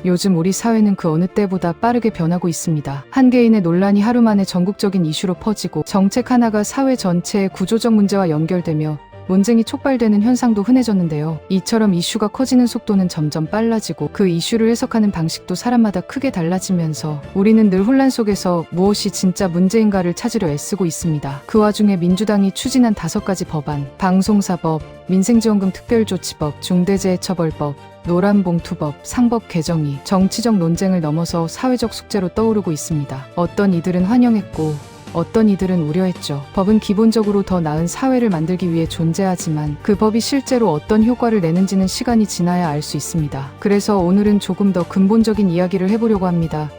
요즘 우리 사회는 그 어느 때보다 빠르게 변하고 있습니다. 한 개인의 논란이 하루 만에 전국적인 이슈로 퍼지고 정책 하나가 사회 전체의 구조적 문제와 연결되며 논쟁이 촉발되는 현상도 흔해졌는데요. 이처럼 이슈가 커지는 속도는 점점 빨라지고 그 이슈를 해석하는 방식도 사람마다 크게 달라지면서 우리는 늘 혼란 속에서 무엇이 진짜 문제인가를 찾으려 애쓰고 있습니다. 그 와중에 민주당이 추진한 5가지 법안, 방송사법, 민생지원금 특별조치법, 중대재해처벌법, 노란봉투법, 상법 개정이 정치적 논쟁을 넘어서 사회적 숙제로 떠오르고 있습니다. 어떤 이들은 환영했고 어떤 이들은 우려했죠. 법은 기본적으로 더 나은 사회를 만들기 위해 존재하지만 그 법이 실제로 어떤 효과를 내는지는 시간이 지나야 알 수 있습니다. 그래서 오늘은 조금 더 근본적인 이야기를 해보려고 합니다.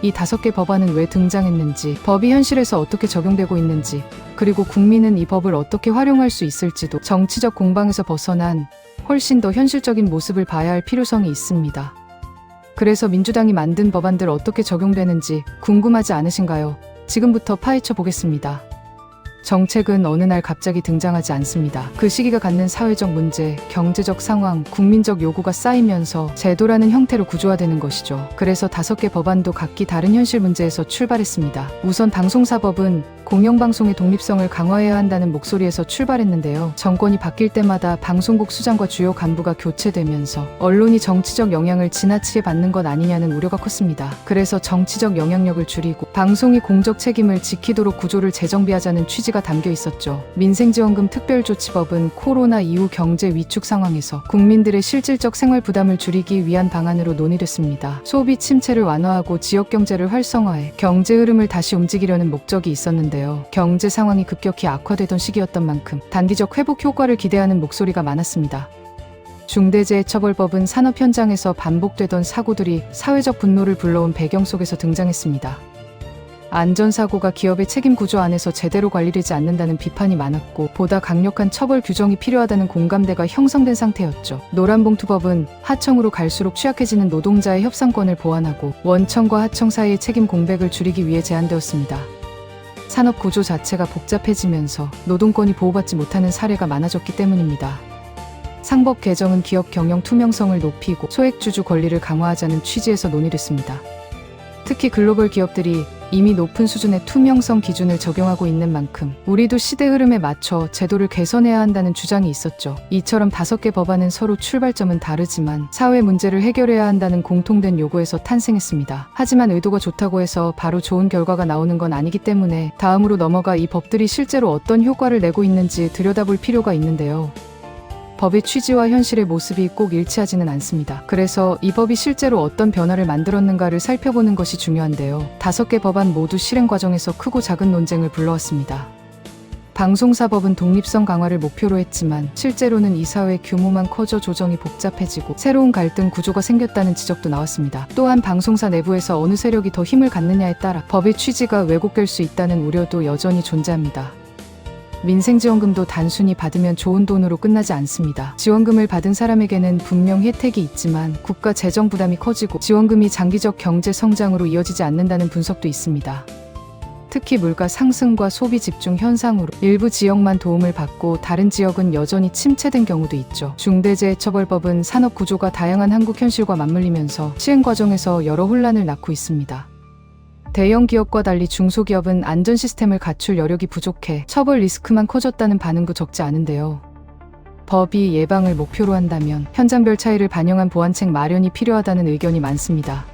이 5개 법안은 왜 등장했는지, 법이 현실에서 어떻게 적용되고 있는지, 그리고 국민은 이 법을 어떻게 활용할 수 있을지도 정치적 공방에서 벗어난 훨씬 더 현실적인 모습을 봐야 할 필요성이 있습니다. 그래서 민주당이 만든 법안들 어떻게 적용되는지 궁금하지 않으신가요? 지금부터 파헤쳐 보겠습니다. 정책은 어느 날 갑자기 등장하지 않습니다. 그 시기가 갖는 사회적 문제, 경제적 상황, 국민적 요구가 쌓이면서 제도라는 형태로 구조화되는 것이죠. 그래서 5개 법안도 각기 다른 현실 문제에서 출발했습니다. 우선 방송사법은 공영방송의 독립성을 강화해야 한다는 목소리에서 출발했는데요. 정권이 바뀔 때마다 방송국 수장과 주요 간부가 교체되면서 언론이 정치적 영향을 지나치게 받는 것 아니냐는 우려가 컸습니다. 그래서 정치적 영향력을 줄이고 방송이 공적 책임을 지키도록 구조를 재정비하자는 취지가 담겨 있었죠. 민생지원금 특별조치법은 코로나 이후 경제 위축 상황에서 국민들의 실질적 생활 부담을 줄이기 위한 방안으로 논의됐습니다. 소비 침체를 완화하고 지역경제를 활성화해 경제 흐름을 다시 움직이려는 목적이 있었는데 경제 상황이 급격히 악화되던 시기였던 만큼 단기적 회복 효과를 기대하는 목소리가 많았습니다. 중대재해처벌법은 산업 현장에서 반복되던 사고들이 사회적 분노를 불러온 배경 속에서 등장했습니다. 안전사고가 기업의 책임 구조 안에서 제대로 관리되지 않는다는 비판이 많았고 보다 강력한 처벌 규정이 필요하다는 공감대가 형성된 상태였죠. 노란봉투법은 하청으로 갈수록 취약해지는 노동자의 협상권을 보완하고 원청과 하청 사이의 책임 공백을 줄이기 위해 제안되었습니다. 산업 구조 자체가 복잡해지면서 노동권이 보호받지 못하는 사례가 많아졌기 때문입니다. 상법 개정은 기업 경영 투명성을 높이고 소액주주 권리를 강화하자는 취지에서 논의됐습니다. 특히 글로벌 기업들이 이미 높은 수준의 투명성 기준을 적용하고 있는 만큼 우리도 시대 흐름에 맞춰 제도를 개선해야 한다는 주장이 있었죠. 이처럼 5개 법안은 서로 출발점은 다르지만 사회 문제를 해결해야 한다는 공통된 요구에서 탄생했습니다. 하지만 의도가 좋다고 해서 바로 좋은 결과가 나오는 건 아니기 때문에 다음으로 넘어가 이 법들이 실제로 어떤 효과를 내고 있는지 들여다볼 필요가 있는데요. 법의 취지와 현실의 모습이 꼭 일치하지는 않습니다. 그래서 이 법이 실제로 어떤 변화를 만들었는가를 살펴보는 것이 중요한데요. 5개 법안 모두 실행 과정에서 크고 작은 논쟁을 불러왔습니다. 방송사법은 독립성 강화를 목표로 했지만 실제로는 이 사회 규모만 커져 조정이 복잡해지고 새로운 갈등 구조가 생겼다는 지적도 나왔습니다. 또한 방송사 내부에서 어느 세력이 더 힘을 갖느냐에 따라 법의 취지가 왜곡될 수 있다는 우려도 여전히 존재합니다. 민생지원금도 단순히 받으면 좋은 돈으로 끝나지 않습니다. 지원금을 받은 사람에게는 분명 혜택이 있지만 국가 재정 부담이 커지고 지원금이 장기적 경제 성장으로 이어지지 않는다는 분석도 있습니다. 특히 물가 상승과 소비 집중 현상으로 일부 지역만 도움을 받고 다른 지역은 여전히 침체된 경우도 있죠. 중대재해처벌법은 산업 구조가 다양한 한국 현실과 맞물리면서 시행 과정에서 여러 혼란을 낳고 있습니다. 대형 기업과 달리 중소기업은 안전 시스템을 갖출 여력이 부족해 처벌 리스크만 커졌다는 반응도 적지 않은데요. 법이 예방을 목표로 한다면 현장별 차이를 반영한 보완책 마련이 필요하다는 의견이 많습니다.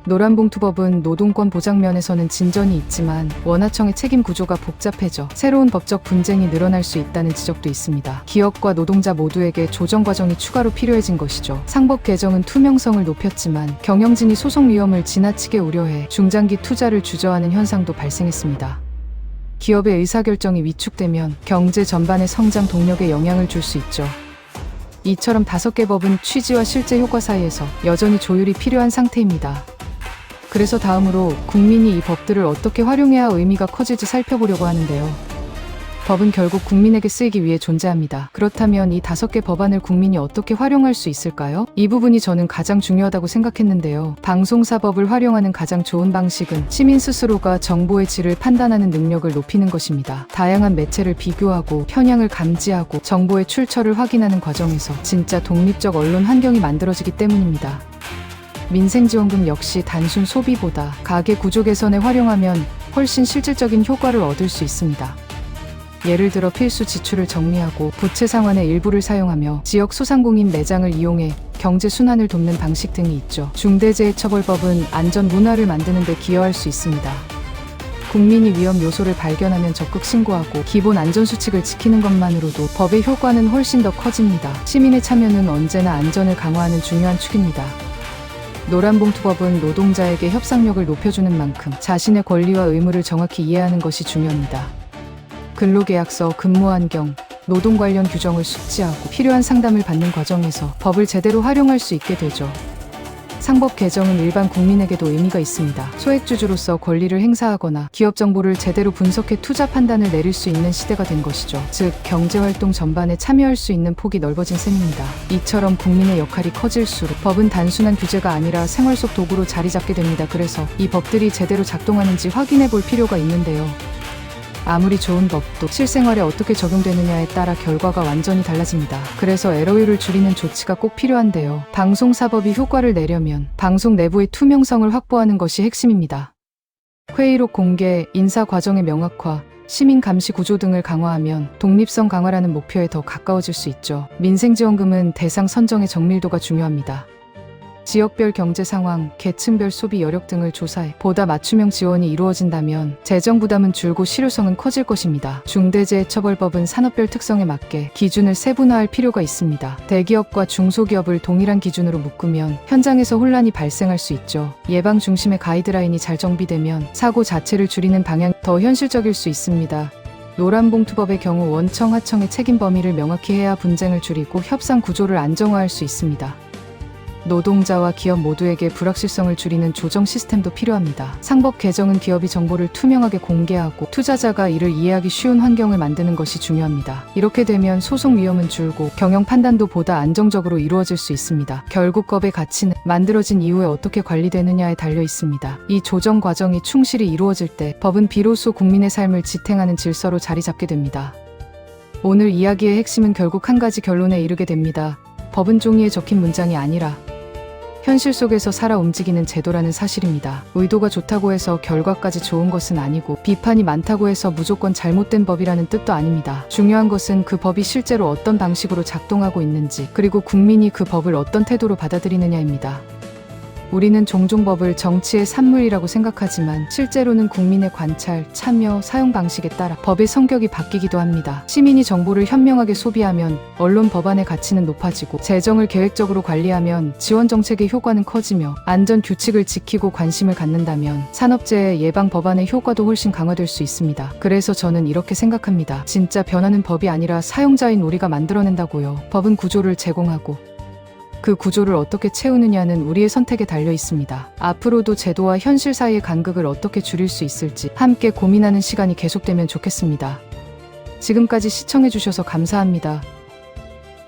노란봉투법은 노동권 보장 면에서는 진전이 있지만 원하청의 책임 구조가 복잡해져 새로운 법적 분쟁이 늘어날 수 있다는 지적도 있습니다. 기업과 노동자 모두에게 조정 과정이 추가로 필요해진 것이죠. 상법 개정은 투명성을 높였지만 경영진이 소송 위험을 지나치게 우려해 중장기 투자를 주저하는 현상도 발생했습니다. 기업의 의사결정이 위축되면 경제 전반의 성장 동력에 영향을 줄 수 있죠. 이처럼 5개 법은 취지와 실제 효과 사이에서 여전히 조율이 필요한 상태입니다. 그래서 다음으로 국민이 이 법들을 어떻게 활용해야 의미가 커질지 살펴보려고 하는데요. 법은 결국 국민에게 쓰이기 위해 존재합니다. 그렇다면 이 5개 법안을 국민이 어떻게 활용할 수 있을까요? 이 부분이 저는 가장 중요하다고 생각했는데요. 방송사법을 활용하는 가장 좋은 방식은 시민 스스로가 정보의 질을 판단하는 능력을 높이는 것입니다. 다양한 매체를 비교하고 편향을 감지하고 정보의 출처를 확인하는 과정에서 진짜 독립적 언론 환경이 만들어지기 때문입니다. 민생지원금 역시 단순 소비보다 가계 구조 개선에 활용하면 훨씬 실질적인 효과를 얻을 수 있습니다. 예를 들어 필수 지출을 정리하고 부채 상환의 일부를 사용하며 지역 소상공인 매장을 이용해 경제 순환을 돕는 방식 등이 있죠. 중대재해처벌법은 안전 문화를 만드는 데 기여할 수 있습니다. 국민이 위험 요소를 발견하면 적극 신고하고 기본 안전수칙을 지키는 것만으로도 법의 효과는 훨씬 더 커집니다. 시민의 참여는 언제나 안전을 강화하는 중요한 축입니다. 노란봉투법은 노동자에게 협상력을 높여주는 만큼 자신의 권리와 의무를 정확히 이해하는 것이 중요합니다. 근로계약서, 근무환경, 노동 관련 규정을 숙지하고 필요한 상담을 받는 과정에서 법을 제대로 활용할 수 있게 되죠. 상법 개정은 일반 국민에게도 의미가 있습니다. 소액주주로서 권리를 행사하거나 기업 정보를 제대로 분석해 투자 판단을 내릴 수 있는 시대가 된 것이죠. 즉, 경제활동 전반에 참여할 수 있는 폭이 넓어진 셈입니다. 이처럼 국민의 역할이 커질수록 법은 단순한 규제가 아니라 생활 속 도구로 자리 잡게 됩니다. 그래서 이 법들이 제대로 작동하는지 확인해 볼 필요가 있는데요. 아무리 좋은 법도 실생활에 어떻게 적용되느냐에 따라 결과가 완전히 달라집니다. 그래서 에러율을 줄이는 조치가 꼭 필요한데요. 방송사법이 효과를 내려면 방송 내부의 투명성을 확보하는 것이 핵심입니다. 회의록 공개, 인사 과정의 명확화, 시민 감시 구조 등을 강화하면 독립성 강화라는 목표에 더 가까워질 수 있죠. 민생지원금은 대상 선정의 정밀도가 중요합니다. 지역별 경제 상황, 계층별 소비 여력 등을 조사해 보다 맞춤형 지원이 이루어진다면 재정 부담은 줄고 실효성은 커질 것입니다. 중대재해처벌법은 산업별 특성에 맞게 기준을 세분화할 필요가 있습니다. 대기업과 중소기업을 동일한 기준으로 묶으면 현장에서 혼란이 발생할 수 있죠. 예방 중심의 가이드라인이 잘 정비되면 사고 자체를 줄이는 방향이 더 현실적일 수 있습니다. 노란봉투법의 경우 원청, 하청의 책임 범위를 명확히 해야 분쟁을 줄이고 협상 구조를 안정화할 수 있습니다. 노동자와 기업 모두에게 불확실성을 줄이는 조정 시스템도 필요합니다. 상법 개정은 기업이 정보를 투명하게 공개하고 투자자가 이를 이해하기 쉬운 환경을 만드는 것이 중요합니다. 이렇게 되면 소송 위험은 줄고 경영 판단도 보다 안정적으로 이루어질 수 있습니다. 결국 법의 가치는 만들어진 이후에 어떻게 관리되느냐에 달려 있습니다. 이 조정 과정이 충실히 이루어질 때 법은 비로소 국민의 삶을 지탱하는 질서로 자리 잡게 됩니다. 오늘 이야기의 핵심은 결국 한 가지 결론에 이르게 됩니다. 법은 종이에 적힌 문장이 아니라 현실 속에서 살아 움직이는 제도라는 사실입니다. 의도가 좋다고 해서 결과까지 좋은 것은 아니고 비판이 많다고 해서 무조건 잘못된 법이라는 뜻도 아닙니다. 중요한 것은 그 법이 실제로 어떤 방식으로 작동하고 있는지, 그리고 국민이 그 법을 어떤 태도로 받아들이느냐입니다. 우리는 종종 법을 정치의 산물이라고 생각하지만 실제로는 국민의 관찰, 참여, 사용 방식에 따라 법의 성격이 바뀌기도 합니다. 시민이 정보를 현명하게 소비하면 언론 법안의 가치는 높아지고, 재정을 계획적으로 관리하면 지원 정책의 효과는 커지며, 안전 규칙을 지키고 관심을 갖는다면 산업재해 예방 법안의 효과도 훨씬 강화될 수 있습니다. 그래서 저는 이렇게 생각합니다. 진짜 변화는 법이 아니라 사용자인 우리가 만들어낸다고요. 법은 구조를 제공하고 그 구조를 어떻게 채우느냐는 우리의 선택에 달려 있습니다. 앞으로도 제도와 현실 사이의 간극을 어떻게 줄일 수 있을지 함께 고민하는 시간이 계속되면 좋겠습니다. 지금까지 시청해주셔서 감사합니다.